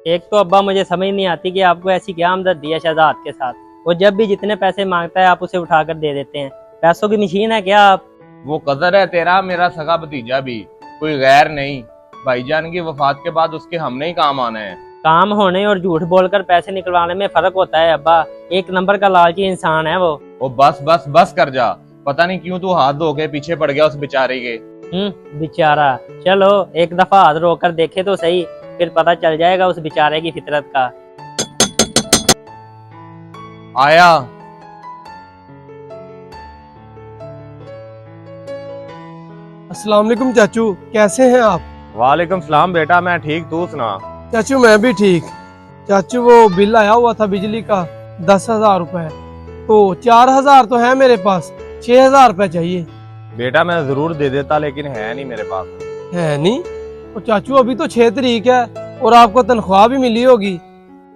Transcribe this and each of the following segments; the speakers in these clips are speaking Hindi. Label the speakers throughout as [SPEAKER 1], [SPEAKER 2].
[SPEAKER 1] एक तो अब्बा मुझे समझ नहीं आती कि आपको ऐसी क्या हमदर्दी है शहजाद के साथ। वो जब भी जितने पैसे मांगता है आप उसे उठाकर दे देते हैं। पैसों की मशीन है क्या आप?
[SPEAKER 2] वो कदर है तेरा, मेरा सगा भतीजा भी, कोई गैर नहीं। भाईजान की वफात के बाद उसके हमने ही काम आना है।
[SPEAKER 1] काम होने और झूठ बोलकर पैसे निकलवाने में फर्क होता है अब्बा। एक नंबर का लालची इंसान है वो।
[SPEAKER 2] ओ बस बस बस कर जा। पता नहीं क्यों तू हाथ धो के पीछे पड़ गया उस बेचारे के।
[SPEAKER 1] बेचारा। चलो एक दफा हाथ रोक कर देखे तो सही, फिर पता चल जाएगा उस बेचारे की फितरत का।
[SPEAKER 2] आया।
[SPEAKER 3] अस्सलाम वालेकुम चाचू, कैसे हैं आप?
[SPEAKER 2] वालेकुम सलाम बेटा, मैं ठीक, तू सुना।
[SPEAKER 3] चाचू मैं भी ठीक। चाचू वो बिल आया हुआ था बिजली का 10,000 रुपए, तो 4,000 तो है मेरे पास, 6,000 रुपए चाहिए।
[SPEAKER 2] बेटा मैं जरूर दे देता लेकिन है नहीं मेरे पास।
[SPEAKER 3] है नहीं? तो चाचू अभी तो 6 तारीख है और आपको तनख्वाह भी मिली होगी,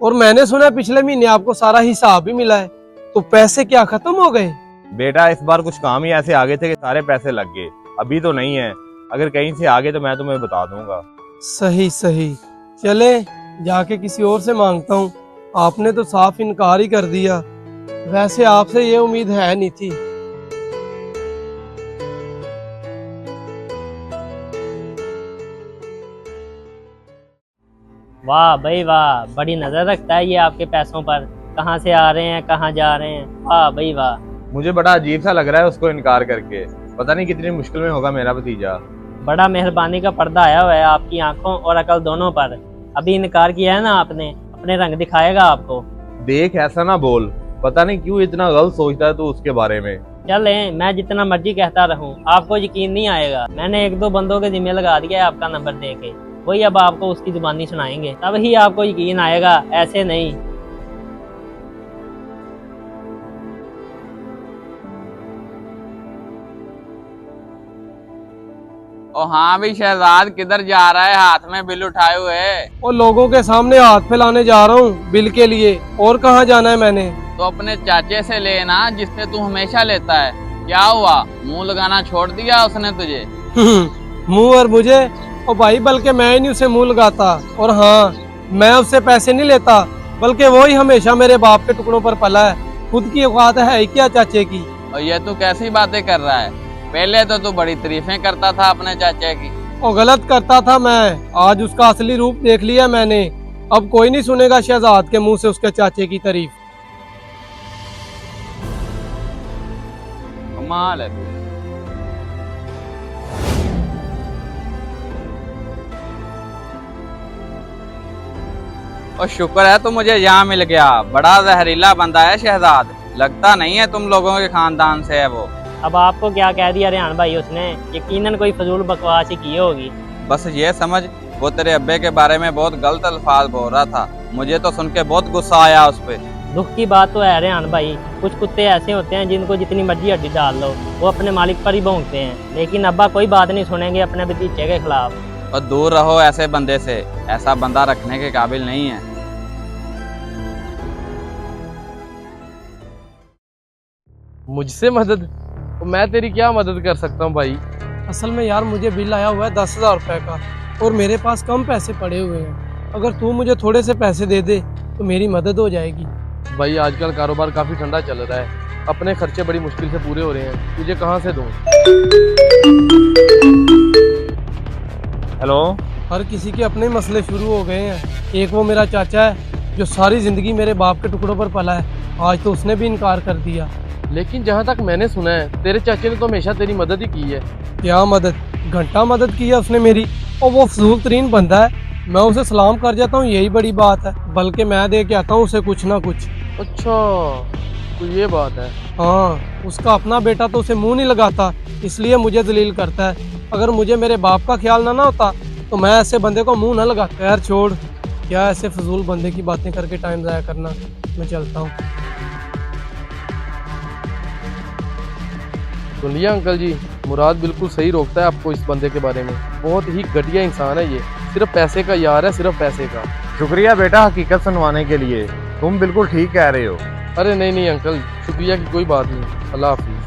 [SPEAKER 3] और मैंने सुना है पिछले महीने आपको सारा हिसाब भी मिला है, तो पैसे क्या खत्म हो गए?
[SPEAKER 2] बेटा इस बार कुछ काम ही ऐसे आगे थे कि सारे पैसे लग गए। अभी तो नहीं है, अगर कहीं से आगे तो मैं तुम्हें बता दूंगा।
[SPEAKER 3] सही सही, चले जाके किसी और से मांगता हूँ। आपने तो साफ इनकार ही कर दिया। वैसे आपसे ये उम्मीद है नहीं थी।
[SPEAKER 1] वाह भाई वाह, बड़ी नजर रखता है ये आपके पैसों पर। कहाँ से आ रहे हैं कहाँ जा रहे हैं, वाह भाई वाह।
[SPEAKER 2] मुझे बड़ा अजीब सा लग रहा है उसको इनकार करके। पता नहीं कितनी मुश्किल में होगा मेरा भतीजा।
[SPEAKER 1] बड़ा मेहरबानी का पर्दा आया हुआ है आपकी आंखों और अकल दोनों पर। अभी इनकार किया है ना आपने, अपने रंग दिखाएगा आपको।
[SPEAKER 2] देख ऐसा ना बोल, पता नहीं क्यों इतना गलत सोचता है तू उसके बारे में।
[SPEAKER 1] चले मैं जितना मर्जी कहता रहूं आपको यकीन नहीं आएगा। मैंने एक दो बंदों के जिम्मे लगा दिया है आपका नंबर दे के, वही अब आपको उसकी जुबानी सुनाएंगे, तब ही आपको यकीन आएगा, ऐसे नहीं।
[SPEAKER 4] ओ हाँ भी शहजाद, किधर जा रहा है हाथ में बिल उठाए हुए?
[SPEAKER 3] और लोगों के सामने हाथ फैलाने जा रहा हूँ बिल के लिए, और कहाँ जाना है मैंने?
[SPEAKER 4] तो अपने चाचे से लेना जिससे तू हमेशा लेता है। क्या हुआ, मुंह लगाना छोड़ दिया उसने तुझे?
[SPEAKER 3] मुंह और मुझे? और भाई बल्कि मैं ही नहीं उसे मुंह लगाता, और हाँ मैं उससे पैसे नहीं लेता, बल्कि वो ही हमेशा मेरे बाप के टुकड़ों पर पला है। खुद की औकात है ही क्या चाचे की?
[SPEAKER 4] और ये तू कैसी बातें कर रहा है? पहले तो तू बड़ी तारीफें करता था अपने चाचे की।
[SPEAKER 3] और गलत करता था मैं, आज उसका असली रूप देख लिया मैंने। अब कोई नहीं सुनेगा शहजाद के मुंह से उसके चाचे की तारीफ।
[SPEAKER 4] कमाल है तू। और शुक्र है तू मुझे यहाँ मिल गया, बड़ा जहरीला बंदा है शहजाद। लगता नहीं है तुम लोगों के खानदान से है वो।
[SPEAKER 1] अब आपको क्या कह दिया रेहान भाई उसने? यकीनन कोई फजूल बकवास ही की होगी।
[SPEAKER 4] बस ये समझ, वो तेरे अब्बे के बारे में बहुत गलत अल्फाज बोल रहा था। मुझे तो सुन के बहुत गुस्सा आया उस पे।
[SPEAKER 1] दुख की बात तो है रेहान भाई, कुछ कुत्ते ऐसे होते हैं जिनको जितनी मर्जी हड्डी डाल लो वो अपने मालिक पर ही भौंकते हैं, लेकिन अब्बा कोई बात नहीं सुनेंगे अपने भतीजे के खिलाफ।
[SPEAKER 4] और दूर रहो ऐसे बंदे से, ऐसा बंदा रखने के काबिल नहीं है।
[SPEAKER 3] मुझसे मदद? तो मैं तेरी क्या मदद कर सकता हूँ भाई? असल में यार मुझे बिल आया हुआ है 10,000 रुपए का, और मेरे पास कम पैसे पड़े हुए हैं। अगर तू मुझे थोड़े से पैसे दे दे तो मेरी मदद हो जाएगी। भाई आजकल कारोबार काफी ठंडा चल रहा है, अपने खर्चे बड़ी मुश्किल से पूरे हो रहे हैं, तुझे कहाँ से दूं?
[SPEAKER 2] हेलो।
[SPEAKER 3] हर किसी के अपने मसले शुरू हो गए हैं। एक वो मेरा चाचा है जो सारी जिंदगी मेरे बाप के टुकड़ों पर पला है, आज तो उसने भी इनकार कर दिया। लेकिन जहाँ तक मैंने सुना है तेरे चाचे ने तो हमेशा तेरी मदद ही की है। क्या मदद? घंटा मदद की है उसने मेरी, और वो फजूल तरीन बंदा है। मैं उसे सलाम कर जाता हूँ यही बड़ी बात है, बल्कि मैं दे के आता हूँ उसे कुछ ना कुछ। अच्छा तो ये बात है। हाँ, उसका अपना बेटा तो उसे मुंह नहीं लगाता, इसलिए मुझे जलील करता है। अगर मुझे मेरे बाप का ख्याल ना होता तो मैं ऐसे बंदे को मुंह ना लगाता। खैर छोड़, क्या ऐसे फजूल बंदे की बातें करके टाइम ज़ाया करना। मैं चलता हूँ। सुनिए अंकल जी, मुराद बिल्कुल सही रोकता है आपको इस बंदे के बारे में। बहुत ही घटिया इंसान है ये, सिर्फ पैसे का यार है, सिर्फ पैसे का।
[SPEAKER 2] शुक्रिया बेटा हकीकत सुनवाने के लिए, तुम बिल्कुल ठीक कह रहे हो।
[SPEAKER 3] अरे नहीं नहीं अंकल, शुक्रिया की कोई बात नहीं। अल्लाह हाफिज।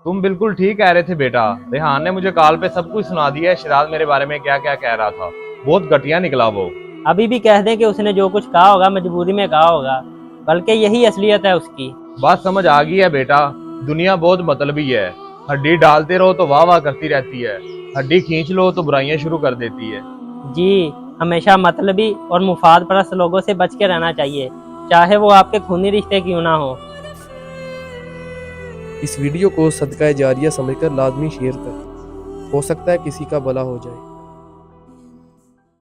[SPEAKER 2] तुम बिल्कुल ठीक कह रहे थे बेटा। रेहान ने मुझे कॉल पे सब कुछ सुना दिया है, शिराज मेरे बारे में क्या क्या कह रहा था। बहुत घटिया निकला वो।
[SPEAKER 1] अभी भी कह दें कि उसने जो कुछ कहा होगा मजबूरी में कहा होगा, बल्कि यही असलियत है उसकी।
[SPEAKER 2] बात समझ आ गई है बेटा। दुनिया बहुत मतलबी है। हड्डी डालते रहो तो वाह वाह करती रहती है, हड्डी खींच लो तो बुराइयां शुरू कर देती है।
[SPEAKER 1] जी, हमेशा मतलबी और मुफाद परस्त लोगों से बच के रहना चाहिए, चाहे वो आपके खूनी रिश्ते क्यों ना हो।
[SPEAKER 3] इस वीडियो को सदका जारिया समझकर लाजमी शेयर कर, हो सकता है किसी का भला हो जाए।